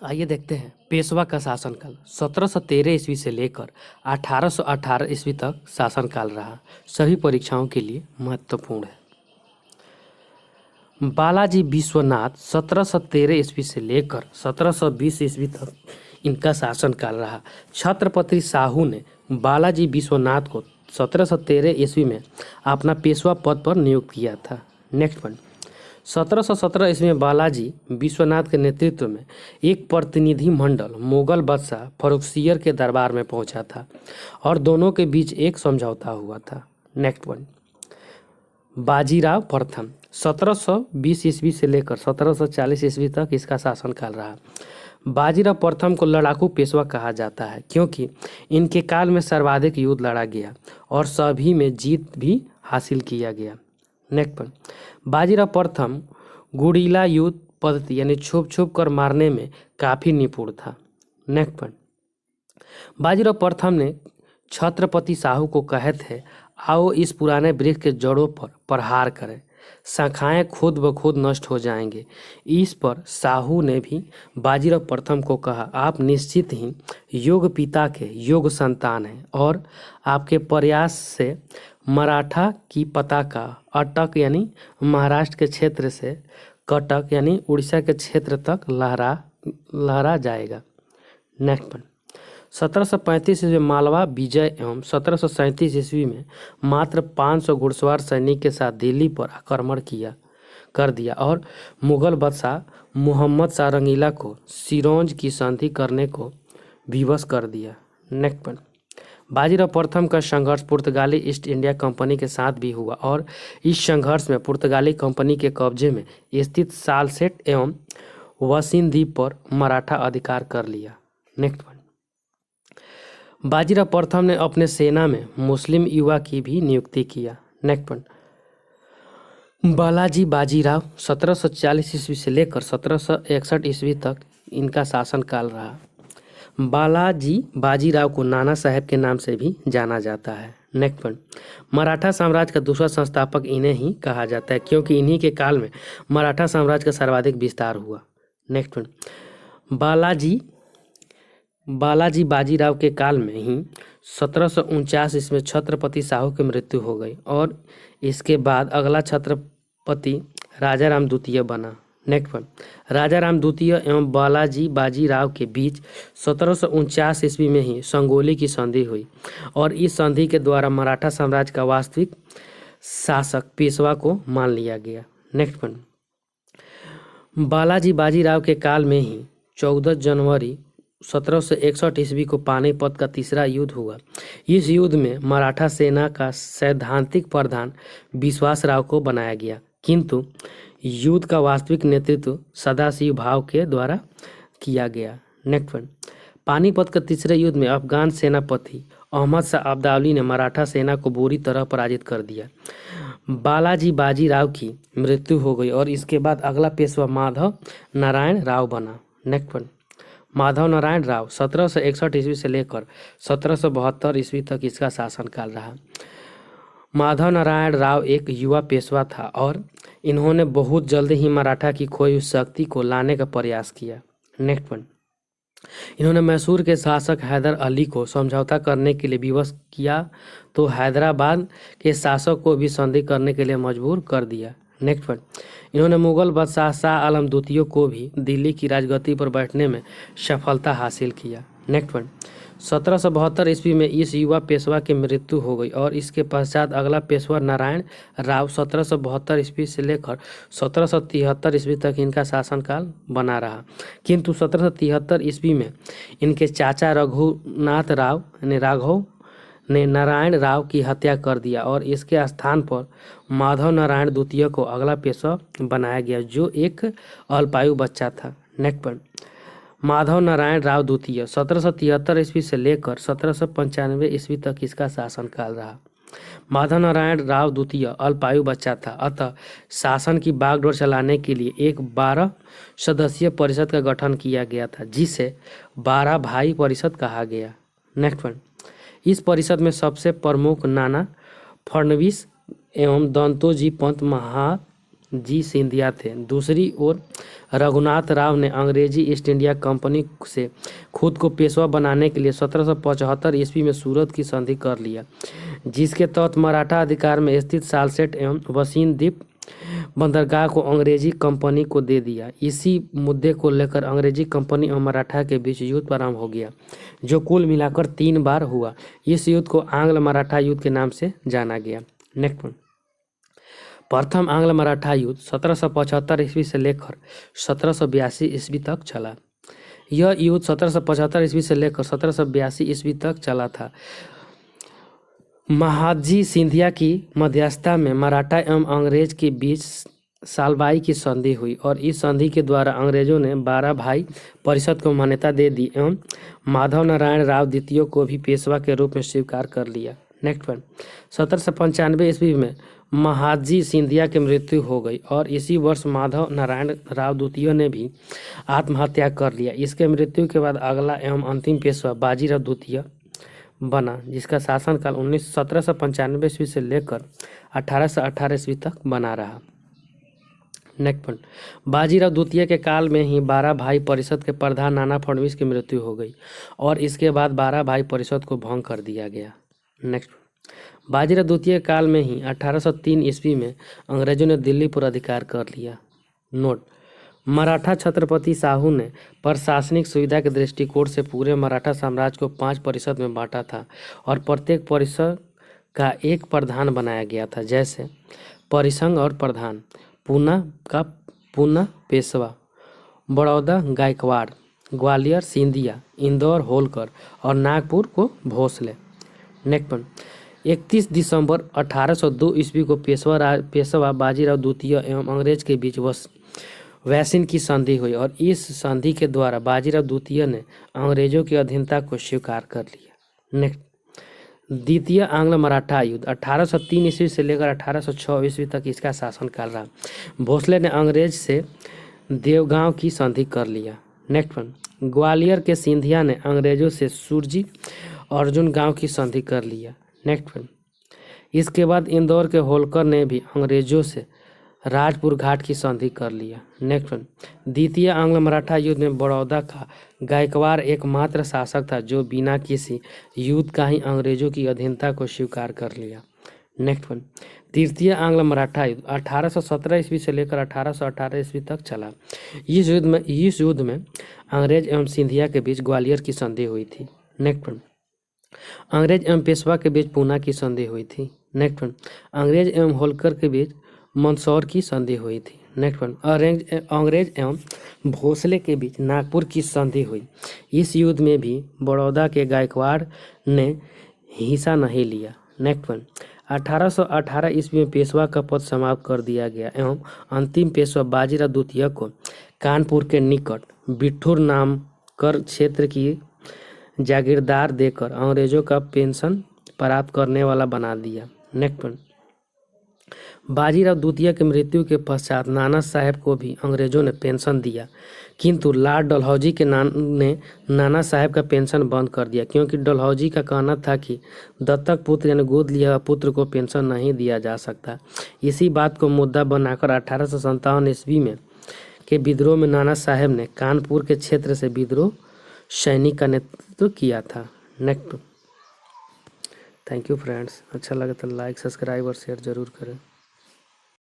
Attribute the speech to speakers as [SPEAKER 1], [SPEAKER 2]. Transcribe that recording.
[SPEAKER 1] आइए देखते हैं पेशवा का शासनकाल 1713 ईस्वी से लेकर 1818 ईस्वी तक शासनकाल रहा। सभी परीक्षाओं के लिए महत्वपूर्ण है। बालाजी विश्वनाथ 1713 ईस्वी से लेकर 1720 ईस्वी तक इनका शासनकाल रहा। छत्रपति साहू ने बालाजी विश्वनाथ को 1713 ईस्वी में अपना पेशवा पद पर नियुक्त किया था। नेक्स्ट वन, 1717 ईस्वी में बालाजी विश्वनाथ के नेतृत्व में एक प्रतिनिधि मंडल मुगल बादशाह फर्रुखसियर के दरबार में पहुंचा था और दोनों के बीच एक समझौता हुआ था। नेक्स्ट वन, बाजीराव प्रथम 1720 ईस्वी से लेकर 1740 ईस्वी तक इसका शासनकाल रहा। बाजीराव प्रथम को लड़ाकू पेशवा कहा जाता है क्योंकि इनके काल में सर्वाधिक युद्ध लड़ा गया और सभी में जीत भी हासिल किया गया। नेक्स्ट वन, बाजीराव प्रथम गुड़िला युद्ध पद्धति यानी छुप छुप कर मारने में काफ़ी निपुण था। नेक्स्ट वन, बाजीराव प्रथम ने छत्रपति साहू को कहे थे, आओ इस पुराने वृक्ष के जड़ों पर प्रहार करें, शाखाएं खुद ब खुद नष्ट हो जाएंगे। इस पर साहू ने भी बाजीराव प्रथम को कहा, आप निश्चित ही योग पिता के योग संतान हैं और आपके प्रयास से मराठा की पताका अटक यानी महाराष्ट्र के क्षेत्र से कटक यानी उड़ीसा के क्षेत्र तक लहरा जाएगा। नेक्स्ट वन, 1735 ईस्वी में मालवा विजय एवं 1737 ईस्वी में मात्र 500 घुड़सवार सैनिक के साथ दिल्ली पर आक्रमण कर दिया और मुगल बादशाह मोहम्मद शाह रंगीला को सिरोंज की संधि करने को विवश कर दिया। नेक्स्ट वन, बाजीराव प्रथम का संघर्ष पुर्तगाली ईस्ट इंडिया कंपनी के साथ भी हुआ और इस संघर्ष में पुर्तगाली कंपनी के कब्जे में स्थित सालसेट एवं वसीन द्वीप पर मराठा अधिकार कर लिया। नेक्स्ट वन, बाजीराव प्रथम ने अपने सेना में मुस्लिम युवा की भी नियुक्ति किया। नेक्स्ट वन, बालाजी बाजीराव 1740 ईस्वी से लेकर 1761 ईस्वी तक इनका शासनकाल रहा। बालाजी बाजीराव को नाना साहेब के नाम से भी जाना जाता है। नेक्स्ट वन, मराठा साम्राज्य का दूसरा संस्थापक इन्हें ही कहा जाता है क्योंकि इन्हीं के काल में मराठा साम्राज्य का सर्वाधिक विस्तार हुआ। नेक्स्ट वन, बालाजी बाजीराव के काल में ही 1749 ईस्वी में छत्रपति साहू की मृत्यु हो गई और इसके बाद अगला छत्रपति राजाराम द्वितीय बना। नेक्स्ट वन, राजाराम द्वितीय एवं बालाजी बाजीराव के बीच 1749 ईस्वी में ही संगोली की संधि हुई और इस संधि के द्वारा मराठा साम्राज्य का वास्तविक शासक पेशवा को मान लिया गया। नेक्स्ट वन, बालाजी बाजीराव के काल में ही 14 जनवरी 1761 ईस्वी को पानीपत का तीसरा युद्ध हुआ। इस युद्ध में मराठा सेना का सैद्धांतिक प्रधान विश्वासराव को बनाया गया किंतु युद्ध का वास्तविक नेतृत्व सदाशिव भाव के द्वारा किया गया। नेक्स्ट वन, पानीपत के तीसरे युद्ध में अफगान सेनापति अहमद शाह अब्दाली ने मराठा सेना को बुरी तरह पराजित कर दिया। बालाजी बाजीराव की मृत्यु हो गई और इसके बाद अगला पेशवा माधव नारायण राव बना। नेक्स्ट वन, माधव नारायण राव 1761 ईस्वी से लेकर 1772 ईस्वी तक इसका शासनकाल रहा। माधव नारायण राव एक युवा पेशवा था और इन्होंने बहुत जल्द ही मराठा की खोई हुई शक्ति को लाने का प्रयास किया। नेक्स्ट वन, इन्होंने मैसूर के शासक हैदर अली को समझौता करने के लिए विवश किया तो हैदराबाद के शासक को भी संधि करने के लिए मजबूर कर दिया। नेक्स्ट वन, इन्होंने मुगल बादशाह शाह आलम द्वितीय को भी दिल्ली की राजगद्दी पर बैठने में सफलता हासिल किया। नेक्स्ट वन, 1772 ईस्वी में इस युवा पेशवा की मृत्यु हो गई और इसके पश्चात अगला पेशवा नारायण राव 1772 ईस्वी से लेकर 1773 ईस्वी तक इनका शासनकाल बना रहा किंतु 1773 ईस्वी में इनके चाचा रघुनाथ राव ने राघव ने नारायण राव की हत्या कर दिया और इसके स्थान पर माधव नारायण द्वितीय को अगला पेशवा बनाया गया जो एक अल्पायु बच्चा था। नेक्स्ट वन, माधव नारायण राव द्वितीय 1773 ईस्वी से लेकर 1795 ईस्वी तक इसका शासनकाल रहा। माधव नारायण राव द्वितीय अल्पायु बच्चा था अतः शासन की बागडोर चलाने के लिए एक 12 सदस्यीय परिषद का गठन किया गया था जिसे 12 भाई परिषद कहा गया। नेक्स्ट वन, इस परिषद में सबसे प्रमुख नाना फडणवीस एवं दंतोजी पंत जी सिंधिया थे। दूसरी ओर रघुनाथ राव ने अंग्रेजी ईस्ट इंडिया कंपनी से खुद को पेशवा बनाने के लिए 1775 ईस्वी में सूरत की संधि कर लिया, जिसके तहत मराठा अधिकार में स्थित सालसेट एवं वसीन द्वीप बंदरगाह को अंग्रेजी कंपनी को दे दिया। इसी मुद्दे को लेकर अंग्रेजी कंपनी और मराठा के बीच युद्ध प्रारंभ हो गया, जो कुल मिलाकर 3 बार हुआ। इस युद्ध को आंग्ल मराठा युद्ध के नाम से जाना गया। नेक्स्ट वन, प्रथम आंग्ल मराठा युद्ध 1775 ईस्वी से लेकर 1782 ईस्वी तक चला। यह युद्ध 1775 ईस्वी से लेकर 1782 ईस्वी तक चला था। महादजी सिंधिया की मध्यस्थता में मराठा एवं अंग्रेज के बीच सालबाई की संधि हुई और इस संधि के द्वारा अंग्रेजों ने 12 भाई परिषद को मान्यता दे दी एवं माधव नारायण राव द्वितीय को भी पेशवा के रूप में स्वीकार कर लिया। नेक्स्ट वन, 1795 ईस्वी में महादजी सिंधिया की मृत्यु हो गई और इसी वर्ष माधव नारायण राव द्वितीय ने भी आत्महत्या कर लिया। इसके मृत्यु के बाद अगला एवं अंतिम पेशवा बाजीराव द्वितीय बना, जिसका शासनकाल 1795 ईस्वी से लेकर 1818 ईस्वी तक बना रहा। नेक्स्ट पॉइंट, बाजीराव द्वितीय के काल में ही 12 भाई परिषद के प्रधान नाना फडणवीस की मृत्यु हो गई और इसके बाद 12 भाई परिषद को भंग कर दिया गया। नेक्स्ट, बाजीराव द्वितीय के काल में ही 1803 ईस्वी में अंग्रेजों ने दिल्ली पर अधिकार कर लिया। नोट, मराठा छत्रपति शाहू ने प्रशासनिक सुविधा के दृष्टिकोण से पूरे मराठा साम्राज्य को 5 परिषद में बांटा था और प्रत्येक परिषद का एक प्रधान बनाया गया था, जैसे परिसंघ और प्रधान, पूना पेशवा, बड़ौदा गायकवाड़, ग्वालियर सिंधिया, इंदौर होलकर और नागपुर को भोसले। नेक्स्ट वन, 31 दिसंबर 1802 ईस्वी को पेशवा बाजीराव द्वितीय एवं अंग्रेज के बीच वैसिन की संधि हुई और इस संधि के द्वारा बाजीराव द्वितीय ने अंग्रेजों की अधीनता को स्वीकार कर लिया। नेक्स्ट, द्वितीय आंग्ल मराठा युद्ध 1803 ईस्वी से लेकर 1806 ईस्वी तक इसका शासनकाल रहा। भोसले ने अंग्रेज से देवगांव की संधि कर लिया। नेक्स्ट वन, ग्वालियर के सिंधिया ने अंग्रेजों से सुरजी अर्जुन गांव की संधि कर लिया। नेक्स्ट वन, इसके बाद इंदौर के होलकर ने भी अंग्रेजों से राजपुर घाट की संधि कर लिया। नेक्स्ट वन, द्वितीय आंग्ल मराठा युद्ध में बड़ौदा का गायकवाड़ एकमात्र शासक था जो बिना किसी युद्ध का ही अंग्रेजों की अधीनता को स्वीकार कर लिया। नेक्स्ट वन, तृतीय आंग्ल मराठा युद्ध 1817 ईस्वी से लेकर 1818 ईस्वी तक चला। इस युद्ध में अंग्रेज एवं सिंधिया के बीच ग्वालियर की संधि हुई थी। नेक्स्ट वन, अंग्रेज एवं पेशवा के बीच पूना की संधि हुई थी। नेक्स्ट वन, अंग्रेज एवं होलकर के बीच मंदसौर की संधि हुई थी। नेक्स्ट वन, अंग्रेज एवं भोसले के बीच नागपुर की संधि हुई। इस युद्ध में भी बड़ौदा के गायकवाड़ ने हिस्सा नहीं लिया। नेक्स्ट वन, 1818 ईस्वी में पेशवा का पद समाप्त कर दिया गया एवं अंतिम पेशवा बाजीराव द्वितीय को कानपुर के निकट बिठूर नाम कर क्षेत्र की जागीरदार देकर अंग्रेजों का पेंशन प्राप्त करने वाला बना दिया। नेक्स्ट वन, बाजीराव द्वितीय की मृत्यु के पश्चात नाना साहेब को भी अंग्रेजों ने पेंशन दिया, किंतु लॉर्ड डलहौजी के ने नाना साहेब का पेंशन बंद कर दिया, क्योंकि डलहौजी का कहना था कि दत्तक पुत्र यानी गोद लिया हुआ पुत्र को पेंशन नहीं दिया जा सकता। इसी बात को मुद्दा बनाकर 1857 ईस्वी में के विद्रोह में नाना साहेब ने कानपुर के क्षेत्र से विद्रोह सैनिक का नेतृत्व किया था। नेक्स्ट, थैंक यू फ्रेंड्स, अच्छा लगे तो लाइक सब्सक्राइब और शेयर जरूर करें।